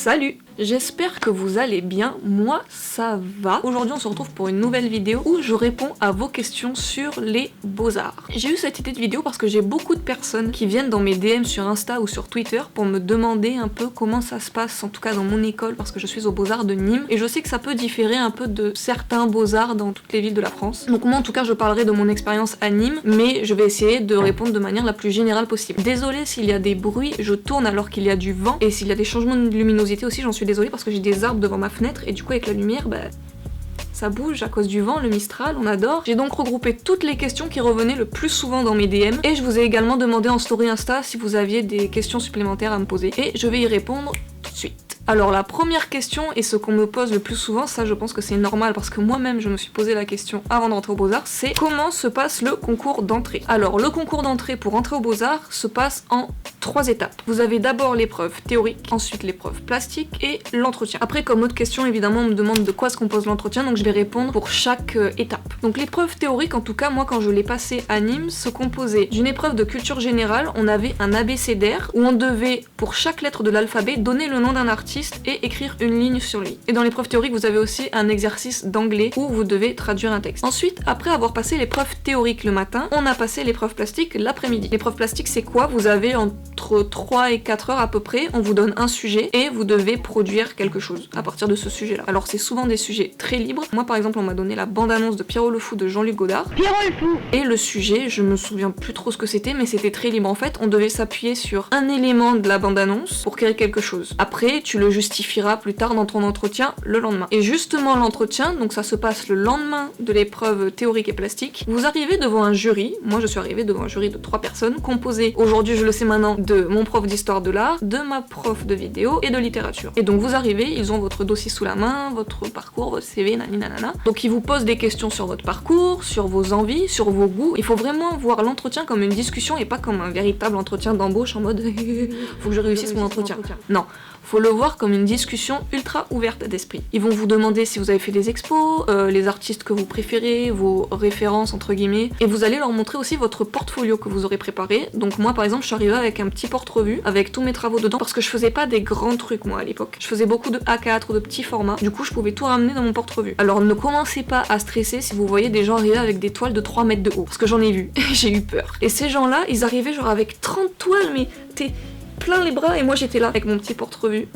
Salut! J'espère que vous allez bien, moi ça va. Aujourd'hui on se retrouve pour une nouvelle vidéo où je réponds à vos questions sur les beaux-arts. J'ai eu cette idée de vidéo parce que j'ai beaucoup de personnes qui viennent dans mes DM sur Insta ou sur Twitter pour me demander un peu comment ça se passe, en tout cas dans mon école, parce que je suis aux Beaux-Arts de Nîmes, et je sais que ça peut différer un peu de certains beaux-arts dans toutes les villes de la France. Donc moi en tout cas je parlerai de mon expérience à Nîmes, mais je vais essayer de répondre de manière la plus générale possible. Désolée s'il y a des bruits, je tourne alors qu'il y a du vent, et s'il y a des changements de luminosité aussi, j'en suis désolée parce que j'ai des arbres devant ma fenêtre et du coup avec la lumière, ça bouge à cause du vent, le Mistral, on adore. J'ai donc regroupé toutes les questions qui revenaient le plus souvent dans mes DM et je vous ai également demandé en story Insta si vous aviez des questions supplémentaires à me poser et je vais y répondre tout de suite. Alors la première question et ce qu'on me pose le plus souvent, ça je pense que c'est normal parce que moi-même je me suis posé la question avant de rentrer aux Beaux-Arts, c'est comment se passe le concours d'entrée. Alors le concours d'entrée pour rentrer aux Beaux-Arts se passe en 3 étapes. Vous avez d'abord l'épreuve théorique, ensuite l'épreuve plastique et l'entretien. Après comme autre question évidemment on me demande de quoi se compose l'entretien, donc je vais répondre pour chaque étape. Donc l'épreuve théorique, en tout cas moi quand je l'ai passée à Nîmes, se composait d'une épreuve de culture générale, on avait un abécédaire où on devait pour chaque lettre de l'alphabet donner le nom d'un artiste et écrire une ligne sur lui. Et dans l'épreuve théorique, vous avez aussi un exercice d'anglais où vous devez traduire un texte. Ensuite, après avoir passé l'épreuve théorique le matin, on a passé l'épreuve plastique l'après-midi. L'épreuve plastique, c'est quoi? Vous avez entre 3 et 4 heures à peu près, on vous donne un sujet et vous devez produire quelque chose à partir de ce sujet-là. Alors c'est souvent des sujets très libres. Moi par exemple, on m'a donné la bande-annonce de Pierrot le Fou de Jean-Luc Godard. Pierrot le Fou! Et le sujet, je me souviens plus trop ce que c'était, mais c'était très libre. En fait, on devait s'appuyer sur un élément de la bande-annonce pour créer quelque chose. Après, tu le justifieras plus tard dans ton entretien le lendemain. Et justement l'entretien, donc ça se passe le lendemain de l'épreuve théorique et plastique, vous arrivez devant un jury, moi je suis arrivée devant un jury de 3 personnes, composé, aujourd'hui je le sais maintenant, de mon prof d'histoire de l'art, de ma prof de vidéo et de littérature. Et donc vous arrivez, ils ont votre dossier sous la main, votre parcours, votre CV, nanana. Donc ils vous posent des questions sur votre parcours, sur vos envies, sur vos goûts. Il faut vraiment voir l'entretien comme une discussion et pas comme un véritable entretien d'embauche en mode faut que je réussisse mon entretien. Non. Faut le voir comme une discussion ultra ouverte d'esprit. Ils vont vous demander si vous avez fait des expos, les artistes que vous préférez, vos références entre guillemets, et vous allez leur montrer aussi votre portfolio que vous aurez préparé. Donc moi par exemple je suis arrivée avec un petit porte-revue avec tous mes travaux dedans parce que je faisais pas des grands trucs moi à l'époque. Je faisais beaucoup de A4 ou de petits formats, du coup je pouvais tout ramener dans mon porte-revue. Alors ne commencez pas à stresser si vous voyez des gens arriver avec des toiles de 3 mètres de haut, parce que j'en ai vu, et j'ai eu peur. Et ces gens-là, ils arrivaient genre avec 30 toiles, mais t'es plein les bras et moi j'étais là avec mon petit porte-revue.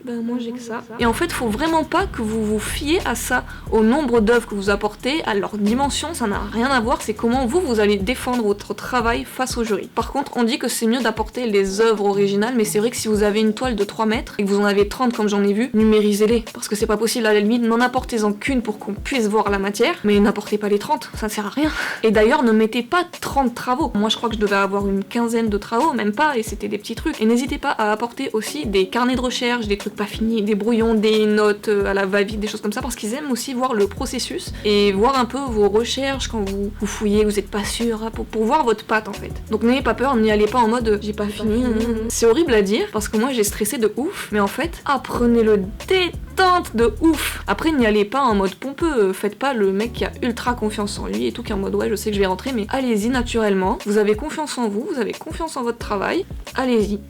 Ben moi j'ai que ça. Et en fait faut vraiment pas que vous vous fiez à ça, au nombre d'œuvres que vous apportez, à leur dimension, ça n'a rien à voir, c'est comment vous allez défendre votre travail face au jury. Par contre on dit que c'est mieux d'apporter les œuvres originales, mais c'est vrai que si vous avez une toile de 3 mètres et que vous en avez 30 comme j'en ai vu, numérisez-les, parce que c'est pas possible à la limite, n'en apportez-en qu'une pour qu'on puisse voir la matière, mais n'apportez pas les 30, ça sert à rien. Et d'ailleurs ne mettez pas 30 travaux, moi je crois que je devais avoir une quinzaine de travaux, même pas, et c'était des petits trucs. Et n'hésitez pas à apporter aussi des carnets de recherche, des trucs pas finis, des brouillons, des notes à la va-vite, des choses comme ça, parce qu'ils aiment aussi voir le processus et voir un peu vos recherches quand vous fouillez, vous êtes pas sûr, hein, pour voir votre patte en fait. Donc n'ayez pas peur, n'y allez pas en mode j'ai pas fini. C'est horrible à dire parce que moi j'ai stressé de ouf, mais en fait apprenez-le détente de ouf. Après n'y allez pas en mode pompeux, faites pas le mec qui a ultra confiance en lui et tout, qui est en mode ouais je sais que je vais rentrer, mais allez-y naturellement, vous avez confiance en vous, vous avez confiance en votre travail, allez-y.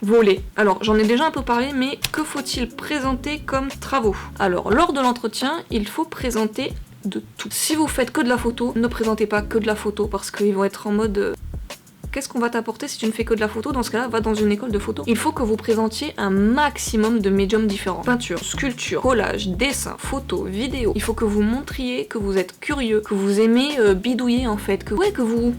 Voler. Alors j'en ai déjà un peu parlé, mais que faut-il présenter comme travaux? Alors lors de l'entretien, il faut présenter de tout. Si vous faites que de la photo, ne présentez pas que de la photo parce qu'ils vont être en mode qu'est-ce qu'on va t'apporter si tu ne fais que de la photo? Dans ce cas-là, va dans une école de photo. Il faut que vous présentiez un maximum de médiums différents. Peinture, sculpture, collage, dessin, photo, vidéo. Il faut que vous montriez que vous êtes curieux, que vous aimez bidouiller en fait, que vous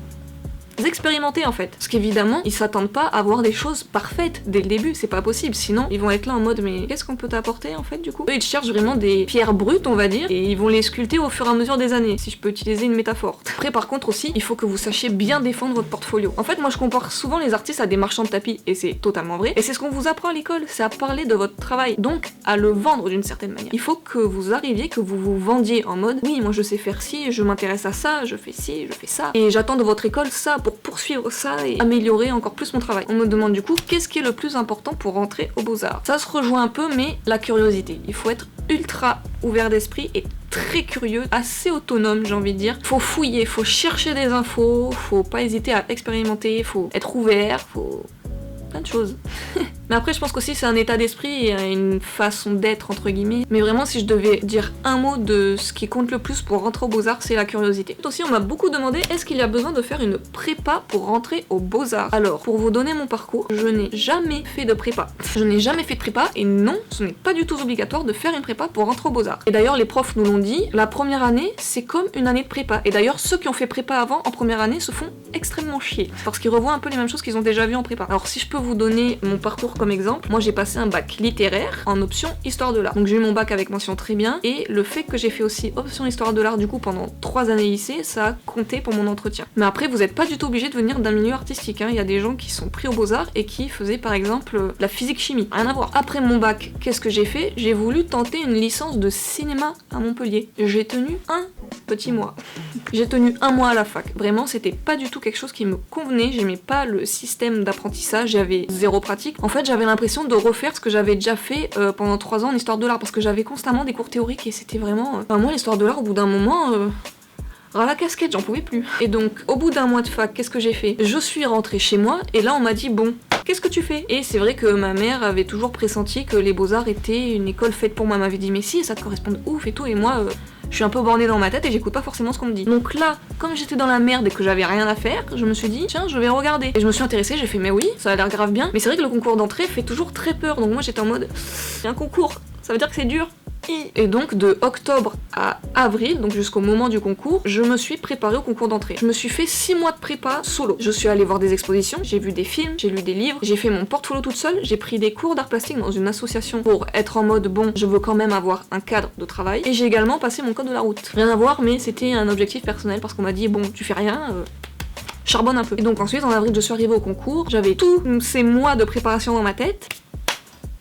expérimenter en fait. Parce qu'évidemment, ils s'attendent pas à voir des choses parfaites dès le début, c'est pas possible. Sinon, ils vont être là en mode mais qu'est-ce qu'on peut t'apporter en fait du coup? Eux, ils cherchent vraiment des pierres brutes, on va dire, et ils vont les sculpter au fur et à mesure des années, si je peux utiliser une métaphore. Après, par contre aussi, il faut que vous sachiez bien défendre votre portfolio. En fait, moi je compare souvent les artistes à des marchands de tapis, et c'est totalement vrai. Et c'est ce qu'on vous apprend à l'école, c'est à parler de votre travail, donc à le vendre d'une certaine manière. Il faut que vous arriviez, que vous vous vendiez en mode oui, moi je sais faire ci, je m'intéresse à ça, je fais ci, je fais ça, et j'attends de votre école ça pour poursuivre ça et améliorer encore plus mon travail. On me demande du coup qu'est-ce qui est le plus important pour rentrer aux Beaux-Arts. Ça se rejoint un peu, mais la curiosité. Il faut être ultra ouvert d'esprit et très curieux, assez autonome j'ai envie de dire. Faut fouiller, faut chercher des infos, faut pas hésiter à expérimenter, faut être ouvert, faut plein de choses. Mais après, je pense qu'aussi c'est un état d'esprit et une façon d'être, entre guillemets. Mais vraiment, si je devais dire un mot de ce qui compte le plus pour rentrer aux Beaux-Arts, c'est la curiosité. Aussi, on m'a beaucoup demandé, est-ce qu'il y a besoin de faire une prépa pour rentrer aux Beaux-Arts? Alors, pour vous donner mon parcours, je n'ai jamais fait de prépa. Je n'ai jamais fait de prépa, et non, ce n'est pas du tout obligatoire de faire une prépa pour rentrer aux Beaux-Arts. Et d'ailleurs, les profs nous l'ont dit, la première année, c'est comme une année de prépa. Et d'ailleurs, ceux qui ont fait prépa avant, en première année, se font extrêmement chier. Parce qu'ils revoient un peu les mêmes choses qu'ils ont déjà vues en prépa. Alors, si je peux vous donner mon parcours comme exemple, moi j'ai passé un bac littéraire en option histoire de l'art. Donc j'ai eu mon bac avec mention très bien, et le fait que j'ai fait aussi option histoire de l'art du coup pendant 3 années lycée, ça a compté pour mon entretien. Mais après, vous n'êtes pas du tout obligé de venir d'un milieu artistique, hein. Il y a des gens qui sont pris aux Beaux-Arts et qui faisaient par exemple la physique-chimie, rien à voir. Après mon bac, qu'est-ce que j'ai fait? J'ai voulu tenter une licence de cinéma à Montpellier. J'ai tenu un petit mois. J'ai tenu un mois à la fac. Vraiment, c'était pas du tout quelque chose qui me convenait, j'aimais pas le système d'apprentissage, j'avais zéro pratique. En fait, j'avais l'impression de refaire ce que j'avais déjà fait pendant 3 ans en histoire de l'art, parce que j'avais constamment des cours théoriques et c'était vraiment... Enfin, moi, l'histoire de l'art, au bout d'un moment... ras la casquette, j'en pouvais plus. Et donc, au bout d'un mois de fac, qu'est-ce que j'ai fait? Je suis rentrée chez moi, et là, on m'a dit, bon, qu'est-ce que tu fais? Et c'est vrai que ma mère avait toujours pressenti que les Beaux-Arts étaient une école faite pour moi. Elle m'avait dit, mais si, ça te correspond de ouf et tout, et moi... je suis un peu bornée dans ma tête et j'écoute pas forcément ce qu'on me dit. Donc là, comme j'étais dans la merde et que j'avais rien à faire, je me suis dit, tiens, je vais regarder. Et je me suis intéressée, j'ai fait, mais oui, ça a l'air grave bien. Mais c'est vrai que le concours d'entrée fait toujours très peur. Donc moi j'étais en mode, c'est un concours, ça veut dire que c'est dur. Et donc de octobre à avril, donc jusqu'au moment du concours, je me suis préparée au concours d'entrée. Je me suis fait 6 mois de prépa solo. Je suis allée voir des expositions, j'ai vu des films, j'ai lu des livres, j'ai fait mon portfolio toute seule, j'ai pris des cours d'art plastique dans une association pour être en mode bon, je veux quand même avoir un cadre de travail. Et j'ai également passé mon code de la route. Rien à voir, mais c'était un objectif personnel parce qu'on m'a dit bon, tu fais rien, charbonne un peu. Et donc ensuite, en avril, je suis arrivée au concours, j'avais tous ces mois de préparation dans ma tête.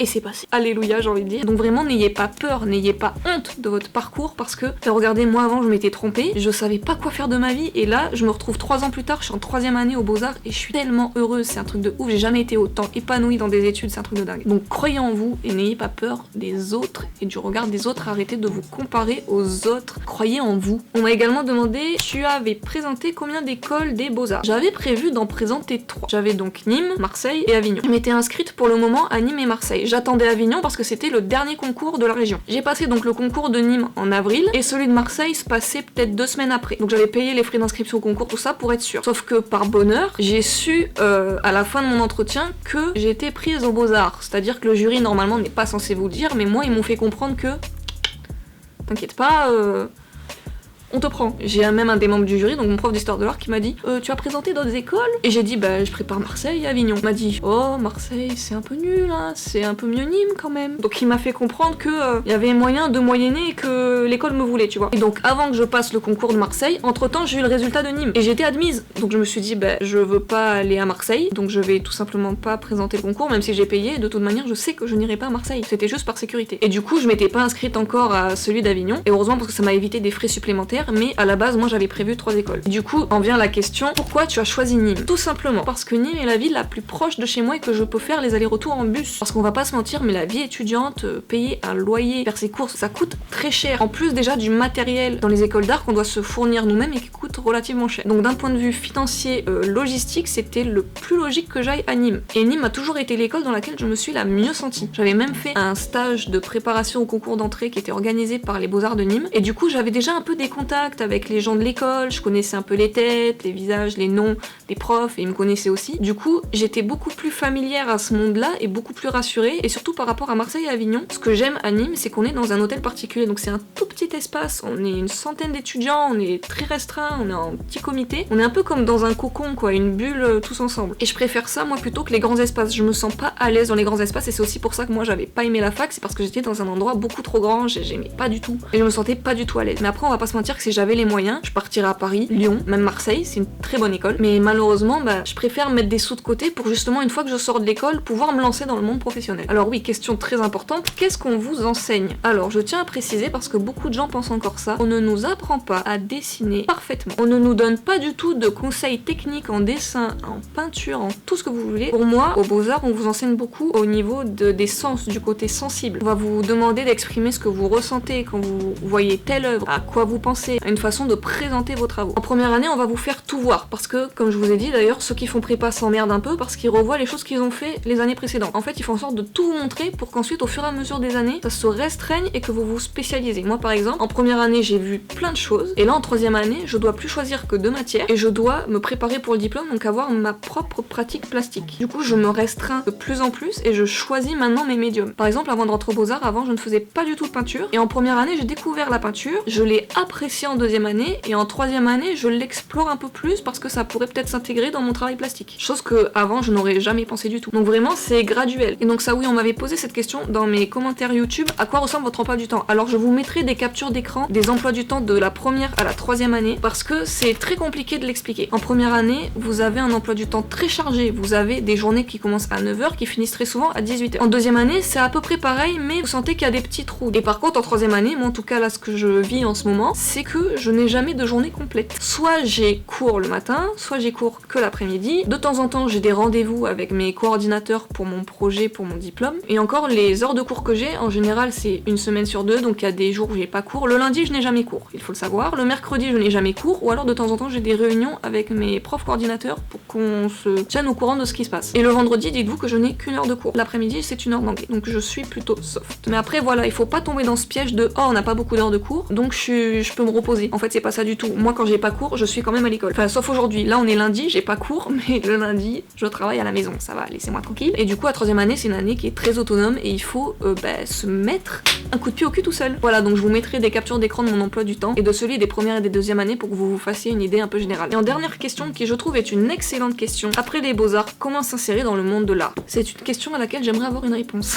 Et c'est passé. Alléluia, j'ai envie de dire. Donc vraiment, n'ayez pas peur, n'ayez pas honte de votre parcours parce que, regardez, moi avant, je m'étais trompée, je savais pas quoi faire de ma vie et là, je me retrouve 3 ans plus tard, je suis en 3e année aux Beaux-Arts et je suis tellement heureuse, c'est un truc de ouf, j'ai jamais été autant épanouie dans des études, c'est un truc de dingue. Donc croyez en vous et n'ayez pas peur des autres et du regard des autres, arrêtez de vous comparer aux autres, croyez en vous. On m'a également demandé, tu avais présenté combien d'écoles des Beaux-Arts? J'avais prévu d'en présenter 3. J'avais donc Nîmes, Marseille et Avignon. Je m'étais inscrite pour le moment à Nîmes et Marseille. J'attendais Avignon parce que c'était le dernier concours de la région. J'ai passé donc le concours de Nîmes en avril et celui de Marseille se passait peut-être 2 semaines après. Donc j'avais payé les frais d'inscription au concours, tout ça pour être sûre. Sauf que par bonheur, j'ai su à la fin de mon entretien que j'étais prise aux Beaux-Arts. C'est-à-dire que le jury normalement n'est pas censé vous le dire, mais moi ils m'ont fait comprendre que t'inquiète pas, on te prend. J'ai même un des membres du jury, donc mon prof d'histoire de l'art, qui m'a dit tu as présenté d'autres écoles? Et j'ai dit bah je prépare Marseille et Avignon. Il m'a dit oh Marseille c'est un peu nul hein, c'est un peu mieux Nîmes quand même. Donc il m'a fait comprendre que y avait moyen de moyenner et que l'école me voulait, tu vois. Et donc avant que je passe le concours de Marseille, entre temps j'ai eu le résultat de Nîmes et j'étais admise. Donc je me suis dit bah je veux pas aller à Marseille, donc je vais tout simplement pas présenter le concours, même si j'ai payé, de toute manière je sais que je n'irai pas à Marseille. C'était juste par sécurité. Et du coup je m'étais pas inscrite encore à celui d'Avignon, et heureusement parce que ça m'a évité des frais supplémentaires. Mais à la base, moi j'avais prévu 3 écoles. Du coup, en vient la question, pourquoi tu as choisi Nîmes? Tout simplement parce que Nîmes est la ville la plus proche de chez moi et que je peux faire les allers-retours en bus. Parce qu'on va pas se mentir, mais la vie étudiante, payer un loyer, faire ses courses, ça coûte très cher. En plus déjà du matériel dans les écoles d'art qu'on doit se fournir nous-mêmes et qui coûte relativement cher. Donc d'un point de vue financier, logistique, c'était le plus logique que j'aille à Nîmes. Et Nîmes a toujours été l'école dans laquelle je me suis la mieux sentie. J'avais même fait un stage de préparation au concours d'entrée qui était organisé par les Beaux-Arts de Nîmes. Et du coup, j'avais déjà un peu des contacts avec les gens de l'école, je connaissais un peu les têtes, les visages, les noms des profs, et ils me connaissaient aussi. Du coup, j'étais beaucoup plus familière à ce monde-là et beaucoup plus rassurée, et surtout par rapport à Marseille et Avignon. Ce que j'aime à Nîmes, c'est qu'on est dans un hôtel particulier, donc c'est un tout petit espace, on est une centaine d'étudiants, on est très restreint, on est en petit comité, on est un peu comme dans un cocon quoi, une bulle tous ensemble. Et je préfère ça moi plutôt que les grands espaces, je me sens pas à l'aise dans les grands espaces, et c'est aussi pour ça que moi j'avais pas aimé la fac, c'est parce que j'étais dans un endroit beaucoup trop grand, j'aimais pas du tout, et je me sentais pas du tout à l'aise. Mais après on va pas se mentir que si j'avais les moyens, je partirais à Paris, Lyon, même Marseille, c'est une très bonne école. Mais malheureusement, je préfère mettre des sous de côté pour justement, une fois que je sors de l'école, pouvoir me lancer dans le monde professionnel. Alors oui, question très importante, qu'est-ce qu'on vous enseigne? Alors je tiens à préciser, parce que beaucoup de gens pensent encore ça, on ne nous apprend pas à dessiner parfaitement gratuitement. On ne nous donne pas du tout de conseils techniques en dessin, en peinture, en tout ce que vous voulez. Pour moi, aux Beaux-Arts, on vous enseigne beaucoup au niveau des sens, du côté sensible. On va vous demander d'exprimer ce que vous ressentez quand vous voyez telle œuvre, à quoi vous pensez, à une façon de présenter vos travaux. En première année, on va vous faire tout voir, parce que, comme je vous ai dit d'ailleurs, ceux qui font prépa s'emmerdent un peu parce qu'ils revoient les choses qu'ils ont fait les années précédentes. En fait, ils font en sorte de tout vous montrer pour qu'ensuite, au fur et à mesure des années, ça se restreigne et que vous vous spécialisez. Moi, par exemple, en première année, j'ai vu plein de choses, et là, en troisième année, je dois plus choisir que 2 matières, et je dois me préparer pour le diplôme, donc avoir ma propre pratique plastique. Du coup, je me restreins de plus en plus, et je choisis maintenant mes médiums. Par exemple, avant de rentrer aux Beaux-Arts, avant, je ne faisais pas du tout de peinture, et en première année, j'ai découvert la peinture, je l'ai appréciée en deuxième année, et en troisième année, je l'explore un peu plus parce que ça pourrait peut-être s'intégrer dans mon travail plastique. Chose que avant je n'aurais jamais pensé du tout. Donc vraiment, c'est graduel. Et donc ça, oui, on m'avait posé cette question dans mes commentaires YouTube, à quoi ressemble votre emploi du temps? Alors je vous mettrai des captures d'écran des emplois du temps de la première à la troisième année, parce que c'est très compliqué de l'expliquer. En première année, vous avez un emploi du temps très chargé, vous avez des journées qui commencent à 9h, qui finissent très souvent à 18h. En deuxième année, c'est à peu près pareil, mais vous sentez qu'il y a des petits trous. Et par contre, en troisième année, moi en tout cas là, ce que je vis en ce moment, c'est que je n'ai jamais de journée complète. Soit j'ai cours le matin, soit j'ai cours que l'après-midi. De temps en temps, j'ai des rendez-vous avec mes coordinateurs pour mon projet, pour mon diplôme. Et encore, les heures de cours que j'ai, en général, c'est une semaine sur 2, donc il y a des jours où j'ai pas cours. Le lundi, je n'ai jamais cours, il faut le savoir. Le mercredi, je n'ai jamais cours, ou alors de temps en temps, j'ai des réunions avec mes profs coordinateurs pour qu'on se tienne au courant de ce qui se passe. Et le vendredi, dites-vous que je n'ai qu'une heure de cours. L'après-midi, c'est une heure d'anglais, donc je suis plutôt soft. Mais après, voilà, il faut pas tomber dans ce piège de oh, on n'a pas beaucoup d'heures de cours, donc je peux me reposer. En fait, c'est pas ça du tout. Moi, quand j'ai pas cours, je suis quand même à l'école. Enfin, sauf aujourd'hui. Là, on est lundi, j'ai pas cours, mais le lundi, je travaille à la maison. Ça va, laissez-moi tranquille. Et du coup, la troisième année, c'est une année qui est très autonome et il faut se mettre un coup de pied au cul tout seul. Voilà, donc je vous mettrai des captures d'écran de mon emploi du temps et de celui des premières et des deuxièmes années pour que vous vous fassiez une idée un peu générale. Et en dernière question, qui je trouve est une excellente question, après les Beaux-Arts, comment s'insérer dans le monde de l'art? C'est une question à laquelle j'aimerais avoir une réponse.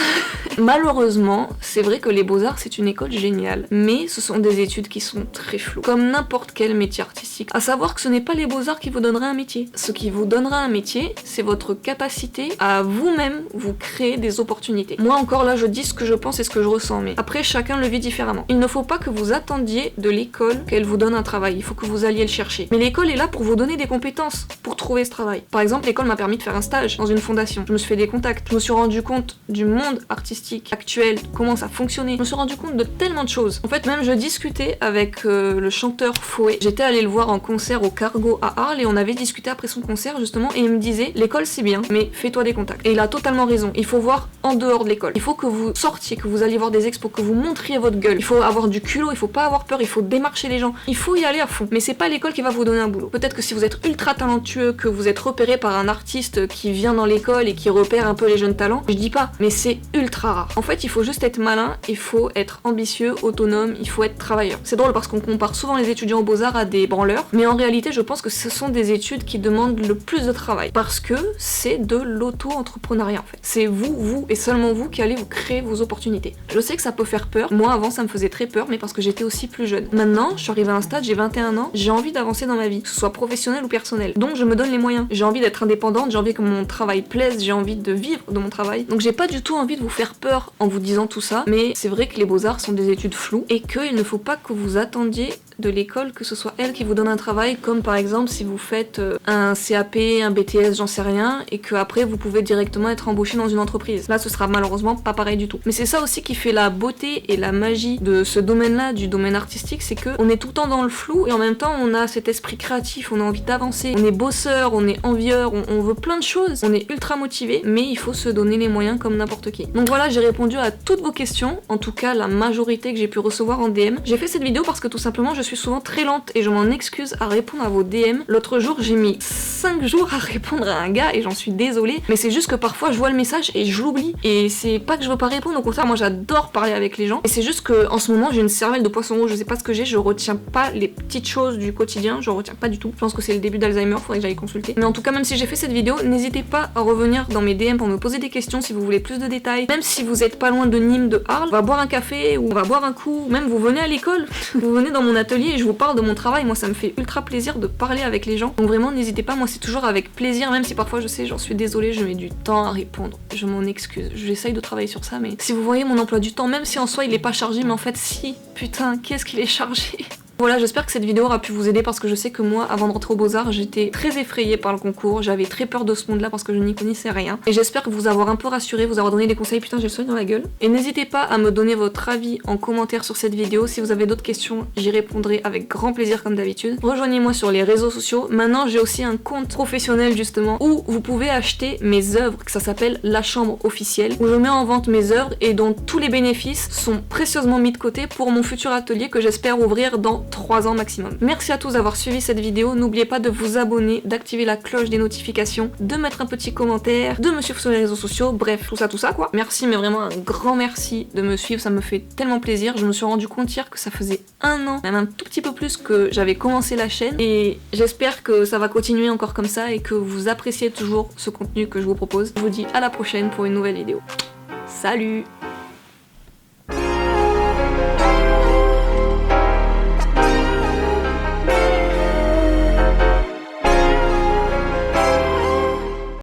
Malheureusement, c'est vrai que les Beaux-Arts, c'est une école géniale, mais ce sont des études qui sont très floues, comme n'importe quel métier artistique. À savoir que ce n'est pas les Beaux-Arts qui vous donnera un métier. Ce qui vous donnera un métier, c'est votre capacité à vous-même vous créer des opportunités. Moi encore là, je dis ce que je pense et ce que je ressens, mais après chacun le vit différemment. Il ne faut pas que vous attendiez de l'école qu'elle vous donne un travail, il faut que vous alliez le chercher. Mais l'école est là pour vous donner des compétences, pour trouver ce travail. Par exemple, l'école m'a permis de faire un stage dans une fondation. Je me suis fait des contacts, je me suis rendu compte du monde artistique actuel, comment ça fonctionnait. Je me suis rendu compte de tellement de choses. En fait, même je discutais avec le chanteur Fouet. J'étais allée le voir en concert au Cargo à Arles et on avait discuté après son concert justement et il me disait l'école c'est bien, mais fais-toi des contacts. Et il a totalement raison. Il faut voir en dehors de l'école. Il faut que vous sortiez, que vous alliez voir des expos, que vous montriez votre gueule. Il faut avoir du culot, il faut pas avoir peur, il faut démarcher les gens. Il faut y aller à fond. Mais c'est pas l'école qui va vous donner un boulot. Peut-être que si vous êtes ultra talentueux, que vous êtes repéré par un artiste qui vient dans l'école et qui repère un peu les jeunes talents, je dis pas, mais c'est ultra rare. En fait, il faut juste être malin, il faut être ambitieux, autonome, il faut être travailleur. C'est drôle parce qu'on compare souvent les étudiants aux Beaux-Arts à des branleurs, mais en réalité, je pense que ce sont des études qui demandent le plus de travail parce que c'est de l'auto-entrepreneuriat en fait. C'est vous et seulement vous qui allez vous créer vos opportunités. Je sais que ça peut faire peur. Moi, avant, ça me faisait très peur, mais parce que j'étais aussi plus jeune. Maintenant, je suis arrivée à un stade, j'ai 21 ans, j'ai envie d'avancer dans ma vie, que ce soit professionnel ou personnel. Donc, je me donne les moyens. J'ai envie d'être indépendante, j'ai envie que mon travail plaise, j'ai envie de vivre de mon travail. Donc, j'ai pas du tout envie de vous faire peur en vous disant tout ça, mais c'est vrai que les Beaux-Arts sont des études floues et qu'il ne faut pas que vous attendiez de l'école que ce soit elle qui vous donne un travail, comme par exemple si vous faites un CAP, un BTS, j'en sais rien, et que après vous pouvez directement être embauché dans une entreprise. Là, ce sera malheureusement pas pareil du tout. Mais c'est ça aussi qui fait la beauté et la magie de ce domaine-là, du domaine artistique, c'est que on est tout le temps dans le flou et en même temps on a cet esprit créatif, on a envie d'avancer, on est bosseur, on est envieur, on veut plein de choses, on est ultra motivé, mais il faut se donner les moyens comme n'importe qui. Donc voilà, j'ai répondu à toutes vos questions, en tout cas la majorité que j'ai pu recevoir en DM. J'ai fait cette vidéo parce que tout simplement je suis souvent très lente et je m'en excuse à répondre à vos DM. L'autre jour, j'ai mis 5 jours à répondre à un gars et j'en suis désolée, mais c'est juste que parfois je vois le message et je l'oublie. Et c'est pas que je veux pas répondre, au contraire, moi j'adore parler avec les gens. Et c'est juste que en ce moment, j'ai une cervelle de poisson rouge, je sais pas ce que j'ai, je retiens pas les petites choses du quotidien, je retiens pas du tout. Je pense que c'est le début d'Alzheimer, faudrait que j'aille consulter. Mais en tout cas, même si j'ai fait cette vidéo, n'hésitez pas à revenir dans mes DM pour me poser des questions si vous voulez plus de détails. Même si vous êtes pas loin de Nîmes, de Arles, on va boire un café ou on va boire un coup, même vous venez à l'école, vous venez dans mon atelier et je vous parle de mon travail. Moi ça me fait ultra plaisir de parler avec les gens, donc vraiment n'hésitez pas, moi c'est toujours avec plaisir, même si parfois je sais, j'en suis désolée, je mets du temps à répondre, je m'en excuse, j'essaye de travailler sur ça, mais si vous voyez mon emploi du temps, même si en soi il est pas chargé, mais en fait si, putain, qu'est-ce qu'il est chargé. Voilà, j'espère que cette vidéo aura pu vous aider parce que je sais que moi, avant de rentrer aux Beaux-Arts, j'étais très effrayée par le concours, j'avais très peur de ce monde-là parce que je n'y connaissais rien. Et j'espère vous avoir un peu rassuré, vous avoir donné des conseils. Putain, j'ai le soin dans la gueule. Et n'hésitez pas à me donner votre avis en commentaire sur cette vidéo. Si vous avez d'autres questions, j'y répondrai avec grand plaisir comme d'habitude. Rejoignez-moi sur les réseaux sociaux. Maintenant, j'ai aussi un compte professionnel justement où vous pouvez acheter mes œuvres, que ça s'appelle La Chambre Officielle, où je mets en vente mes œuvres et dont tous les bénéfices sont précieusement mis de côté pour mon futur atelier que j'espère ouvrir dans 3 ans maximum. Merci à tous d'avoir suivi cette vidéo. N'oubliez pas de vous abonner, d'activer la cloche des notifications, de mettre un petit commentaire, de me suivre sur les réseaux sociaux, bref, tout ça quoi. Merci, mais vraiment un grand merci de me suivre, ça me fait tellement plaisir. Je me suis rendu compte hier que ça faisait 1 an, même un tout petit peu plus que j'avais commencé la chaîne et j'espère que ça va continuer encore comme ça et que vous appréciez toujours ce contenu que je vous propose. Je vous dis à la prochaine pour une nouvelle vidéo. Salut!